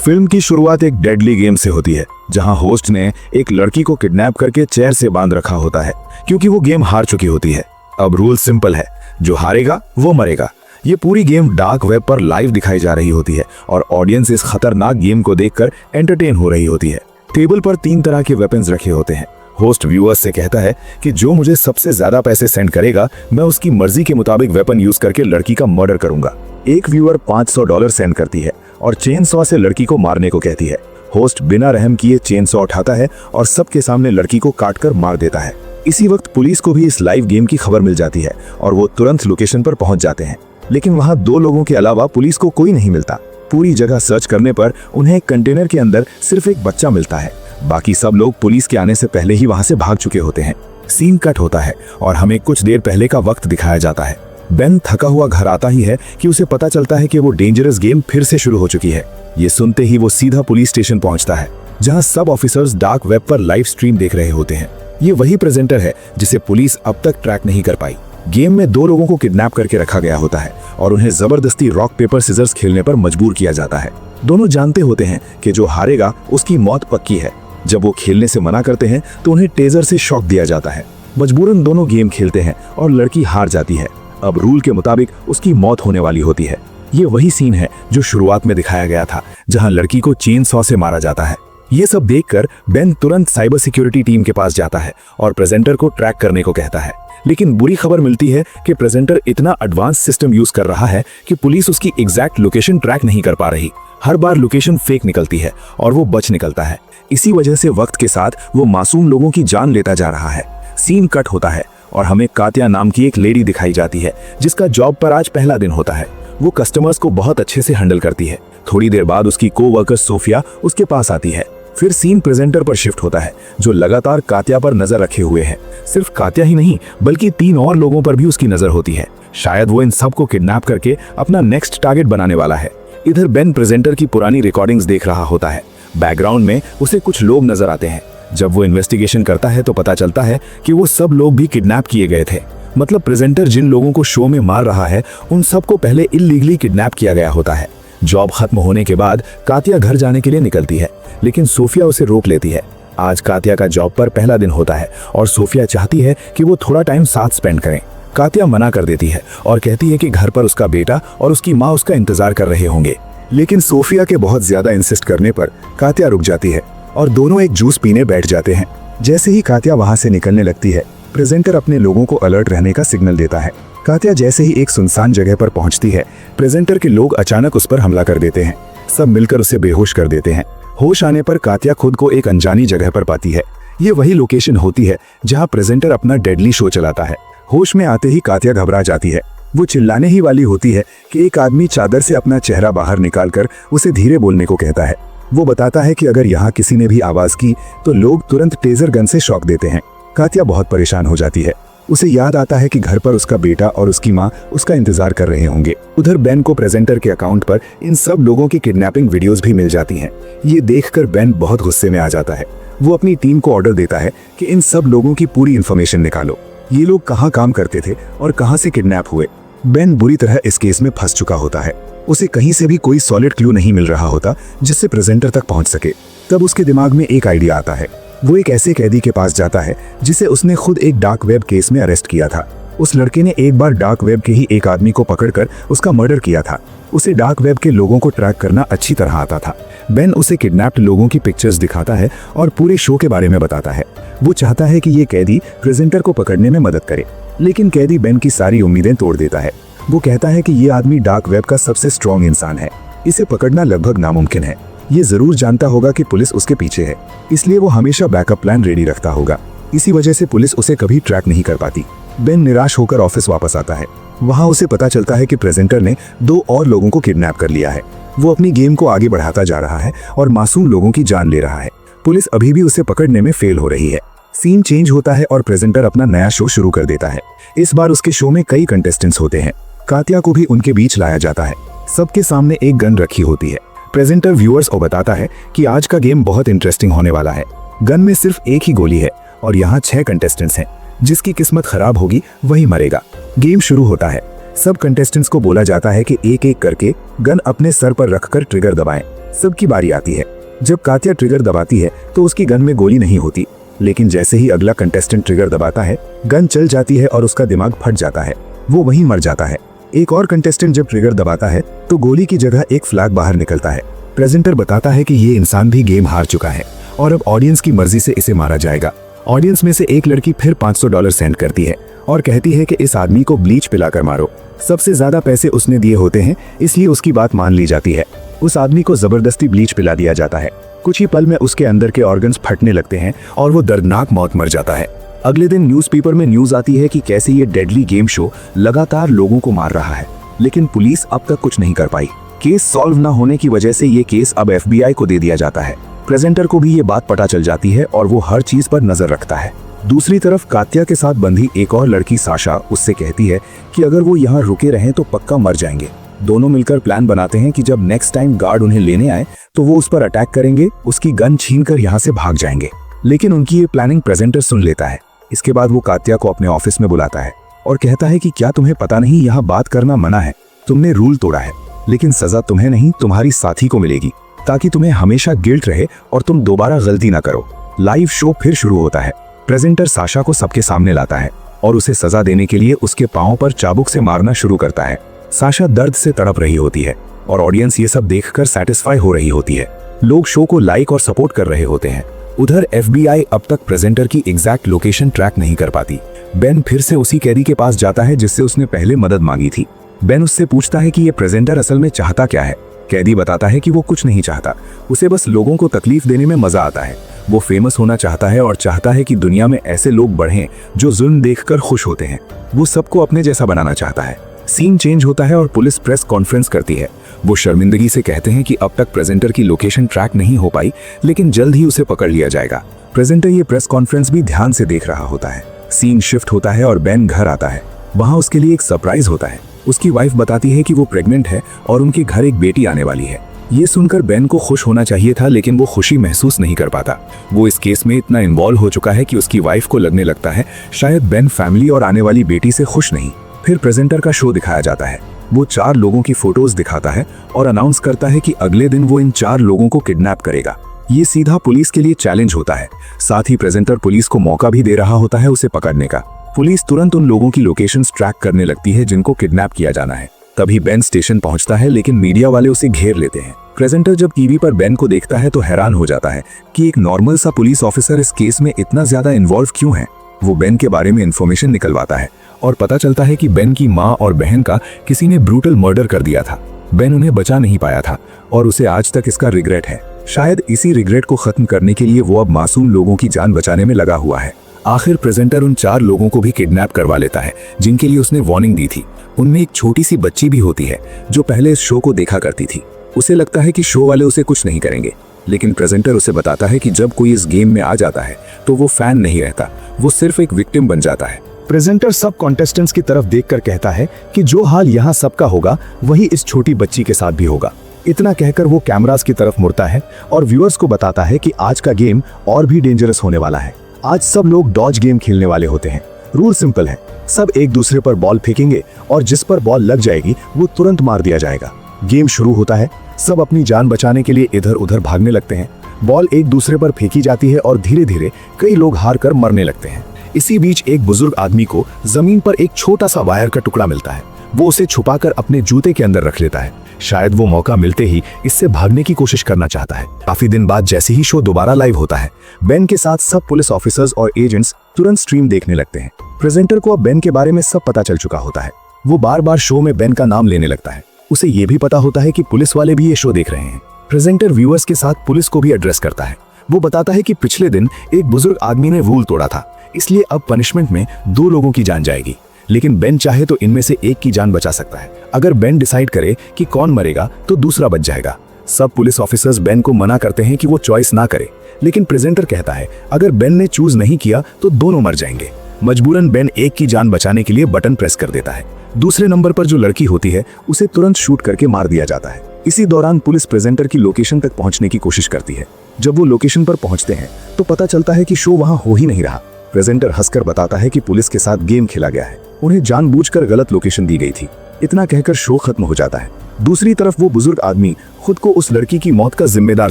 Film की शुरुआत एक डेडली गेम से होती है, जहां होस्ट ने एक लड़की को किडनैप करके चेयर से बांध रखा होता है क्योंकि वो गेम हार चुकी होती है। अब रूल सिंपल है, जो हारेगा वो मरेगा। ये पूरी गेम डार्क वेब पर लाइव दिखाई जा रही होती है और ऑडियंस इस खतरनाक गेम को देखकर एंटरटेन हो रही होती है। टेबल पर 3 तरह के वेपन्स रखे होते हैं। होस्ट व्यूअर्स से कहता है कि जो मुझे सबसे ज्यादा पैसे सेंड करेगा, मैं उसकी मर्जी के मुताबिक वेपन यूज करके लड़की का मर्डर करूंगा। एक व्यूअर $500 सेंड करती है और चेन सॉ से लड़की को मारने को कहती है। होस्ट बिना रहम किए चेन सॉ उठाता है और सबके सामने लड़की को काटकर मार देता है। इसी वक्त पुलिस को भी इस लाइव गेम की खबर मिल जाती है और वो तुरंत लोकेशन पर पहुंच जाते हैं, लेकिन वहां 2 लोगों के अलावा पुलिस को कोई नहीं मिलता। पूरी जगह सर्च करने पर उन्हें एक कंटेनर के अंदर सिर्फ एक बच्चा मिलता है। बाकी सब लोग पुलिस के आने से पहले ही वहां से भाग चुके होते हैं। सीन कट होता है और हमें कुछ देर पहले का वक्त दिखाया जाता है। बेन थका हुआ घर आता ही है कि उसे पता चलता है कि वो डेंजरस गेम फिर से शुरू हो चुकी है। ये सुनते ही वो सीधा पुलिस स्टेशन पहुंचता है, जहां सब ऑफिसर्स डार्क वेब पर लाइव स्ट्रीम देख रहे होते हैं। ये वही प्रेजेंटर है जिसे पुलिस अब तक ट्रैक नहीं कर पाई। गेम में 2 लोगों को किडनैप करके रखा गया होता है और उन्हें जबरदस्ती रॉक पेपर सीजर्स खेलने पर मजबूर किया जाता है। दोनों जानते होते हैं कि जो हारेगा उसकी मौत पक्की है। जब वो खेलने से मना करते हैं तो उन्हें टेजर से शॉक दिया जाता है। मजबूरन दोनों गेम खेलते हैं और लड़की हार जाती है। अब रूल के मुताबिक उसकी मौत होने वाली होती है। ये वही सीन है जो शुरुआत में दिखाया गया था, जहां लड़की को चेन सॉ से मारा जाता है। ये सब देखकर बेन तुरंत साइबर सिक्योरिटी टीम के पास जाता है और प्रेजेंटर को ट्रैक करने को कहता है। लेकिन बुरी खबर मिलती है कि प्रेजेंटर इतना एडवांस सिस्टम यूज कर रहा है कि पुलिस उसकी एग्जैक्ट लोकेशन ट्रैक नहीं कर पा रही। हर बार लोकेशन फेक निकलती है और वो बच निकलता है। इसी वजह से वक्त के साथ वो मासूम लोगों की जान लेता जा रहा है। सीन कट होता है और हमें कात्या नाम की एक लेडी दिखाई जाती है, जिसका जॉब पर आज पहला दिन होता है। वो कस्टमर्स को बहुत अच्छे से हैंडल करती है। थोड़ी देर बाद उसकी कोवर्कर सोफिया उसके पास आती है। फिर सीन प्रेजेंटर पर शिफ्ट होता है, जो लगातार कात्या पर नजर रखे हुए है। सिर्फ कात्या ही नहीं, बल्कि 3 और लोगों पर भी उसकी नजर होती है। शायद वो इन सबको किडनैप करके अपना नेक्स्ट टारगेट बनाने वाला है। इधर बेन प्रेजेंटर की पुरानी रिकॉर्डिंग्स देख रहा होता है। बैकग्राउंड में उसे कुछ लोग नजर आते हैं। जब वो इन्वेस्टिगेशन करता है तो पता चलता है कि वो सब लोग भी किडनैप किए गए थे। मतलब प्रेजेंटर जिन लोगों को शो में मार रहा है, उन सबको पहले इल्लीगली किडनैप किया गया होता है। जॉब खत्म होने के बाद कात्या घर जाने के लिए निकलती है, लेकिन सोफिया उसे रोक लेती है। आज कात्या का जॉब पर पहला दिन होता है और सोफिया चाहती है कि वो थोड़ा टाइम साथ स्पेंड करें। कात्या मना कर देती है और कहती है कि घर पर उसका बेटा और उसकी माँ उसका इंतजार कर रहे होंगे। लेकिन सोफिया के बहुत ज्यादा इंसिस्ट करने पर कात्या रुक जाती है और दोनों एक जूस पीने बैठ जाते हैं। जैसे ही कात्या वहां से निकलने लगती है, प्रेजेंटर अपने लोगों को अलर्ट रहने का सिग्नल देता है। कात्या जैसे ही एक सुनसान जगह पर पहुंचती है, प्रेजेंटर के लोग अचानक उस पर हमला कर देते हैं। सब मिलकर उसे बेहोश कर देते हैं। होश आने पर कात्या खुद को एक अनजानी जगह पर पाती है। ये वही लोकेशन होती है जहां प्रेजेंटर अपना डेडली शो चलाता है। होश में आते ही कात्या घबरा जाती है। वो चिल्लाने ही वाली होती है कि एक आदमी चादर से अपना चेहरा बाहर निकालकर उसे धीरे बोलने को कहता है। वो बताता है कि अगर यहाँ किसी ने भी आवाज की तो लोग तुरंत टेजर गन से शॉक देते हैं। कात्या बहुत परेशान हो जाती है। उसे याद आता है कि घर पर उसका बेटा और उसकी माँ उसका इंतजार कर रहे होंगे। उधर बेन को प्रेजेंटर के अकाउंट पर इन सब लोगों की किडनैपिंग वीडियोस भी मिल जाती हैं। ये देखकर बेन बहुत गुस्से में आ जाता है। वो अपनी टीम को ऑर्डर देता है कि इन सब लोगों की पूरी इन्फॉर्मेशन निकालो। ये लोग कहाँ काम करते थे और कहाँ से किडनैप हुए। बेन बुरी तरह इस केस में फंस चुका होता है। उसे कहीं से भी कोई सॉलिड क्लू नहीं मिल रहा होता जिससे प्रेजेंटर तक पहुंच सके। तब उसके दिमाग में एक आइडिया आता है। वो एक ऐसे कैदी के पास जाता है जिसे उसने खुद एक डार्क वेब केस में अरेस्ट किया था। उस लड़के ने एक बार डार्क वेब के ही एक आदमी को पकड़कर उसका मर्डर किया था। उसे डार्क वेब के लोगों को ट्रैक करना अच्छी तरह आता था। बेन उसे किडनैप्ड लोगों की पिक्चर्स दिखाता है और पूरे शो के बारे में बताता है। वो चाहता है कि ये कैदी प्रेजेंटर को पकड़ने में मदद करे, लेकिन कैदी बेन की सारी उम्मीदें तोड़ देता है। वो कहता है कि ये आदमी डार्क वेब का सबसे स्ट्रॉन्ग इंसान है। इसे पकड़ना लगभग नामुमकिन है। ये जरूर जानता होगा कि पुलिस उसके पीछे है, इसलिए वो हमेशा बैकअप प्लान रेडी रखता होगा। इसी वजह से पुलिस उसे कभी ट्रैक नहीं कर पाती। बेन निराश होकर ऑफिस वापस आता है। वहाँ उसे पता चलता है कि प्रेजेंटर ने 2 और लोगों को किडनैप कर लिया है। वो अपनी गेम को आगे बढ़ाता जा रहा है और मासूम लोगों की जान ले रहा है। पुलिस अभी भी उसे पकड़ने में फेल हो रही है। सीन चेंज होता है और प्रेजेंटर अपना नया शो शुरू कर देता है। इस बार उसके शो में कई कंटेस्टेंट्स होते हैं। कात्या को भी उनके बीच लाया जाता है। सबके सामने एक गन रखी होती है। प्रेजेंटर व्यूअर्स को बताता है कि आज का गेम बहुत इंटरेस्टिंग होने वाला है। गन में सिर्फ एक ही गोली है और यहाँ 6 कंटेस्टेंट्स हैं। जिसकी किस्मत खराब होगी वही मरेगा। गेम शुरू होता है। सब कंटेस्टेंट्स को बोला जाता है कि एक एक करके गन अपने सर पर रखकर ट्रिगर दबाएं। सबकी बारी आती है। जब कात्या ट्रिगर दबाती है तो उसकी गन में गोली नहीं होती, लेकिन जैसे ही अगला कंटेस्टेंट ट्रिगर दबाता है गन चल जाती है और उसका दिमाग फट जाता है, वो वहीं मर जाता है। एक और कंटेस्टेंट जब ट्रिगर दबाता है तो गोली की जगह एक फ्लैग बाहर निकलता है। प्रेजेंटर बताता है कि ये इंसान भी गेम हार चुका है और अब ऑडियंस की मर्जी से इसे मारा जाएगा। ऑडियंस में से एक लड़की फिर $500 सेंड करती है और कहती है कि इस आदमी को ब्लीच पिलाकर मारो। सबसे ज्यादा पैसे उसने दिए होते हैं, इसलिए उसकी बात मान ली जाती है। उस आदमी को जबरदस्ती ब्लीच पिला दिया जाता है। कुछ ही पल में उसके अंदर के ऑर्गन्स फटने लगते हैं और वो दर्दनाक मौत मर जाता है। अगले दिन न्यूज़पेपर में न्यूज आती है कि कैसे ये डेडली गेम शो लगातार लोगों को मार रहा है, लेकिन पुलिस अब तक कुछ नहीं कर पाई। केस सॉल्व न होने की वजह से ये केस अब FBI को दे दिया जाता है। प्रेजेंटर को भी ये बात पता चल जाती है और वो हर चीज पर नजर रखता है। दूसरी तरफ कात्या के साथ बंधी एक और लड़की साशा उससे कहती है कि अगर वो यहाँ रुके रहें तो पक्का मर जाएंगे। दोनों मिलकर प्लान बनाते हैं कि जब नेक्स्ट टाइम गार्ड उन्हें लेने आए तो वो उस पर अटैक करेंगे, उसकी गन छीनकर यहाँ से भाग जाएंगे। लेकिन उनकी ये प्लानिंग प्रेजेंटर सुन लेता है। इसके बाद वो कात्या को अपने ऑफिस में बुलाता है और कहता है कि क्या तुम्हें पता नहीं यहाँ बात करना मना है, तुमने रूल तोड़ा है, लेकिन सजा तुम्हें नहीं तुम्हारी साथी को मिलेगी, ताकि तुम्हें हमेशा गिल्ट रहे और तुम दोबारा गलती ना करो। लाइव शो फिर शुरू होता है। प्रेजेंटर साशा को सबके सामने लाता है और उसे सजा देने के लिए उसके पांव पर चाबुक से मारना शुरू करता है। साशा दर्द से तड़प रही होती है और ऑडियंस ये सब देखकर सैटिस्फाई हो रही होती है। लोग शो को लाइक और सपोर्ट कर रहे होते हैं। उधर FBI अब तक प्रेजेंटर की एग्जैक्ट लोकेशन ट्रैक नहीं कर पाती। बेन फिर से उसी कैदी के पास जाता है जिससे उसने पहले मदद मांगी थी। बेन उससे पूछता है कि ये प्रेजेंटर असल में चाहता क्या है। कैदी बताता है कि वो कुछ नहीं चाहता, उसे बस लोगों को तकलीफ देने में मजा आता है। वो फेमस होना चाहता है और चाहता है कि दुनिया में ऐसे लोग बढ़ें जो जुल्म देखकर खुश होते हैं। वो सबको अपने जैसा बनाना चाहता है। सीन चेंज होता है और पुलिस प्रेस कॉन्फ्रेंस करती है। वो शर्मिंदगी से कहते हैं कि अब तक प्रेजेंटर की लोकेशन ट्रैक नहीं हो पाई, लेकिन जल्द ही उसे पकड़ लिया जाएगा। प्रेजेंटर ये प्रेस कॉन्फ्रेंस भी ध्यान से देख रहा होता है। सीन शिफ्ट होता है और बेन घर आता है। वहाँ उसके लिए एक सरप्राइज होता है। उसकी वाइफ बताती है कि वो प्रेग्नेंट है और उनके घर एक बेटी आने वाली है। ये सुनकर बेन को खुश होना चाहिए था, लेकिन वो खुशी महसूस नहीं कर पाता। वो इस केस में इतना इन्वॉल्व हो चुका है कि उसकी वाइफ को लगने लगता है शायद बेन फैमिली और आने वाली बेटी से खुश नहीं। फिर प्रेजेंटर का शो दिखाया जाता है। वो 4 लोगों की फोटोज दिखाता है और अनाउंस करता है कि अगले दिन वो इन 4 लोगों को किडनैप करेगा। ये सीधा पुलिस के लिए चैलेंज होता है। साथ ही प्रेजेंटर पुलिस को मौका भी दे रहा होता है उसे पकड़ने का। पुलिस तुरंत उन लोगों की लोकेशंस ट्रैक करने लगती है जिनको किडनैप किया जाना है। तभी बेन स्टेशन पहुंचता है, लेकिन मीडिया वाले उसे घेर लेते हैं। प्रेजेंटर जब टीवी पर बेन को देखता है तो हैरान हो जाता है कि एक नॉर्मल सा पुलिस ऑफिसर इस केस में इतना ज्यादा इन्वॉल्व क्यों है। वो बेन के बारे में इंफॉर्मेशन निकलवाता है और पता चलता है कि बेन की माँ और बहन का किसी ने ब्रूटल मर्डर कर दिया था। बेन उन्हें बचा नहीं पाया था और उसे आज तक इसका रिग्रेट है। शायद इसी रिग्रेट को खत्म करने के लिए वो अब मासूम लोगों की जान बचाने में लगा हुआ है। आखिर प्रेजेंटर उन 4 लोगों को भी किडनैप करवा लेता है जिनके लिए उसने वार्निंग दी थी। उनमें एक छोटी सी बच्ची भी होती है जो पहले इस शो को देखा करती थी। उसे लगता है कि शो वाले उसे कुछ नहीं करेंगे, लेकिन प्रेजेंटर उसे बताता है कि जब कोई इस गेम में आ जाता है तो वो फैन नहीं रहता, वो सिर्फ एक विक्टिम बन जाता है। प्रेजेंटर सब कॉन्टेस्टेंट्स की तरफ देखकर कहता है कि जो हाल यहाँ सबका होगा वही इस छोटी बच्ची के साथ भी होगा। इतना कहकर वो कैमरास की तरफ मुड़ता है और व्यूअर्स को बताता है कि आज का गेम और भी डेंजरस होने वाला है। आज सब लोग डॉज गेम खेलने वाले होते हैं। रूल सिंपल है, सब एक दूसरे पर बॉल फेंकेंगे और जिस पर बॉल लग जाएगी वो तुरंत मार दिया जाएगा। गेम शुरू होता है। सब अपनी जान बचाने के लिए इधर उधर भागने लगते हैं। बॉल एक दूसरे पर फेंकी जाती है और धीरे धीरे कई लोग हार कर मरने लगते हैं। इसी बीच एक बुजुर्ग आदमी को जमीन पर एक छोटा सा वायर का टुकड़ा मिलता है। वो उसे छुपाकर अपने जूते के अंदर रख लेता है। शायद वो मौका मिलते ही इससे भागने की कोशिश करना चाहता है। काफी दिन बाद जैसे ही शो दोबारा लाइव होता है, बेन के साथ सब पुलिस ऑफिसर्स और एजेंट्स तुरंत स्ट्रीम देखने लगते हैं। प्रेजेंटर को अब बेन के बारे में सब पता चल चुका होता है। वो बार बार शो में बेन का नाम लेने लगता है। उसे ये भी पता होता है कि पुलिस वाले भी ये शो देख रहे हैं। प्रेजेंटर व्यूअर्स के साथ पुलिस को भी एड्रेस करता है। वो बताता है कि पिछले दिन एक बुजुर्ग आदमी ने रूल तोड़ा था, इसलिए अब पनिशमेंट में 2 लोगों की जान जाएगी, लेकिन बेन चाहे तो इनमें से एक की जान बचा सकता है। अगर बेन डिसाइड करे कि कौन मरेगा तो दूसरा बच जाएगा। सब पुलिस ऑफिसर्स बेन को मना करते हैं कि वो चॉइस ना करे, लेकिन प्रेजेंटर कहता है अगर बेन ने चूज नहीं किया तो दोनों मर जाएंगे। मजबूरन बेन एक की जान बचाने के लिए बटन प्रेस कर देता है। दूसरे नंबर पर जो लड़की होती है उसे तुरंत शूट करके मार दिया जाता है। इसी दौरान पुलिस प्रेजेंटर की लोकेशन तक पहुंचने की कोशिश करती है। जब वो लोकेशन पर पहुंचते हैं तो पता चलता है कि शो वहां हो ही नहीं रहा। प्रेजेंटर हंसकर बताता है कि पुलिस के साथ गेम खेला गया है, उन्हें जानबूझकर गलत लोकेशन दी गई थी। इतना कहकर शो खत्म हो जाता है। दूसरी तरफ वो बुजुर्ग आदमी खुद को उस लड़की की मौत का जिम्मेदार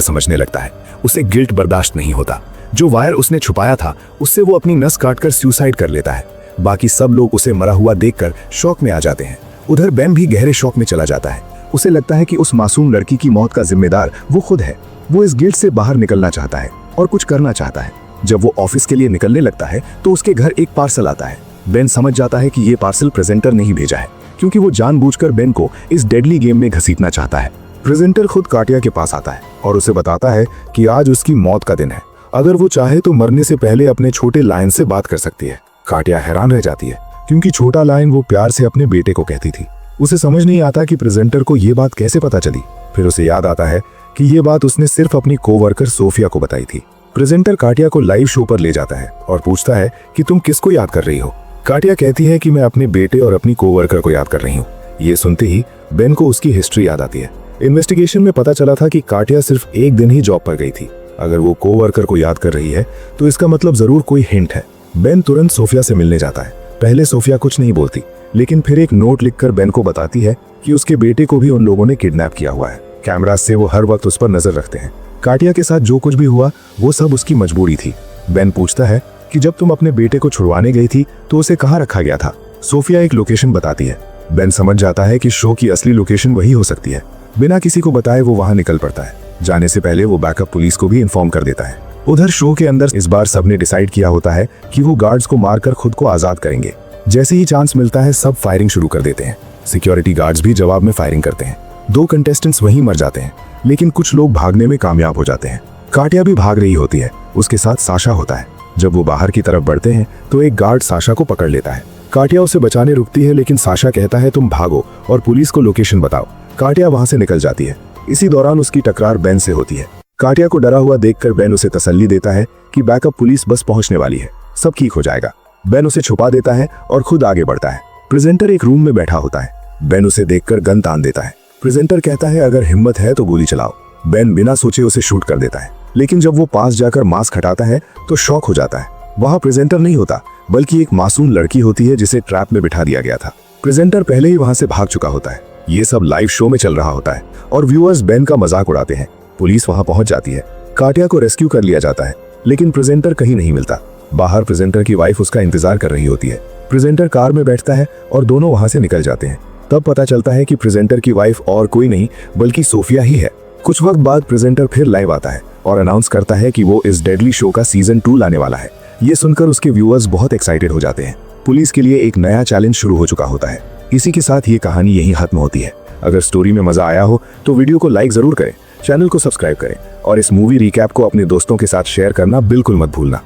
समझने लगता है। उसे गिल्ट बर्दाश्त नहीं होता। जो वायर उसने छुपाया था उससे वो अपनी नस काटकर सुसाइड कर लेता है। बाकी सब लोग उसे मरा हुआ देखकर शौक में आ जाते हैं। उधर बेन भी गहरे शौक में चला जाता है। उसे लगता है कि उस मासूम लड़की की मौत का जिम्मेदार वो खुद है। वो इस गिल्ट से बाहर निकलना चाहता है और कुछ करना चाहता है। जब वो ऑफिस के लिए निकलने लगता है तो उसके घर एक पार्सल आता है। बेन समझ जाता है कि ये पार्सल प्रेजेंटर ने ही भेजा है, क्योंकि वो जानबूझकर बेन को इस डेडली गेम में घसीटना चाहता है। प्रेजेंटर खुद काटिया के पास आता है और उसे बताता है कि आज उसकी मौत का दिन है। अगर वो चाहे तो मरने से पहले अपने छोटे लायन से बात कर सकती है। काटिया हैरान रह जाती है, क्योंकि छोटा लायन वो प्यार से अपने बेटे को कहती थी। उसे समझ नहीं आता कि प्रेजेंटर को ये बात कैसे पता चली। फिर उसे याद आता है कि ये बात उसने सिर्फ अपनी कोवर्कर सोफिया को बताई थी। प्रेजेंटर काटिया को लाइव शो पर ले जाता है और पूछता है कि तुम किसको याद कर रही हो। काटिया कहती है कि मैं अपने बेटे और अपनी कोवर्कर को याद कर रही हूँ। ये सुनते ही बेन को उसकी हिस्ट्री याद आती है। इन्वेस्टिगेशन में पता चला था कि काटिया सिर्फ एक दिन ही जॉब पर गई थी। अगर वो कोवर्कर को याद कर रही है तो इसका मतलब जरूर कोई हिंट है। बेन तुरंत सोफिया से मिलने जाता है। पहले सोफिया कुछ नहीं बोलती, लेकिन फिर एक नोट लिखकर बेन को बताती है कि उसके बेटे को भी उन लोगों ने किडनैप किया हुआ है। कैमरा से वो हर वक्त उस पर नजर रखते हैं। काटिया के साथ जो कुछ भी हुआ वो सब उसकी मजबूरी थी। बेन पूछता है कि जब तुम अपने बेटे को छुड़वाने गई थी तो उसे कहाँ रखा गया था। सोफिया एक लोकेशन बताती है। बेन समझ जाता है कि शो की असली लोकेशन वही हो सकती है। बिना किसी को बताए वो वहां निकल पड़ता है। जाने से पहले वो बैकअप पुलिस को भी इन्फॉर्म कर देता है। उधर शो के अंदर इस बार सबने डिसाइड किया होता है कि वो गार्ड्स को मारकर खुद को आजाद करेंगे। जैसे ही चांस मिलता है सब फायरिंग शुरू कर देते हैं। सिक्योरिटी गार्ड्स भी जवाब में फायरिंग करते हैं। 2 कंटेस्टेंट्स वहीं मर जाते हैं, लेकिन कुछ लोग भागने में कामयाब हो जाते हैं। काटिया भी भाग रही होती है। उसके साथ साशा होता है। जब वो बाहर की तरफ बढ़ते हैं तो एक गार्ड साशा को पकड़ लेता है। काटिया उसे बचाने रुकती है, लेकिन साशा कहता है तुम भागो और पुलिस को लोकेशन बताओ। काटिया वहां से निकल जाती है। इसी दौरान उसकी टकरार बेन से होती है। काटिया को डरा हुआ देखकर बेन उसे तसल्ली देता है कि बैकअप पुलिस बस पहुंचने वाली है, सब ठीक हो जाएगा। बेन उसे छुपा देता है और खुद आगे बढ़ता है। प्रेजेंटर एक रूम में बैठा होता है। बेन उसे देखकर गन तान देता है। प्रेजेंटर कहता है अगर हिम्मत है तो गोली चलाओ। बेन बिना सोचे उसे शूट कर देता है, लेकिन जब वो पास जाकर मास्क हटाता है तो शॉक हो जाता है। वहां प्रेजेंटर नहीं होता, बल्कि एक मासूम लड़की होती है जिसे ट्रैप में बिठा दिया गया था। प्रेजेंटर पहले ही वहां से भाग चुका होता है। ये सब लाइव शो में चल रहा होता है और व्यूअर्स बेन का मजाक उड़ाते हैं। पुलिस वहां पहुंच जाती है। काटिया को रेस्क्यू कर लिया जाता है, लेकिन प्रेजेंटर कहीं नहीं मिलता। बाहर प्रेजेंटर की वाइफ उसका इंतजार कर रही होती है। प्रेजेंटर कार में बैठता है और दोनों वहां से निकल जाते हैं। तब पता चलता है कि प्रेजेंटर की वाइफ और कोई नहीं बल्कि सोफिया ही है। कुछ वक्त बाद प्रेजेंटर फिर लाइव आता है और अनाउंस करता है कि वो इस डेडली शो का सीजन 2 लाने वाला है। ये सुनकर उसके व्यूअर्स बहुत एक्साइटेड हो जाते हैं। पुलिस के लिए एक नया चैलेंज शुरू हो चुका होता है। इसी के साथ ये कहानी यहीं खत्म होती है। अगर स्टोरी में मजा आया हो तो वीडियो को लाइक जरूर करें, चैनल को सब्सक्राइब करें और इस मूवी रिकैप को अपने दोस्तों के साथ शेयर करना बिल्कुल मत भूलना।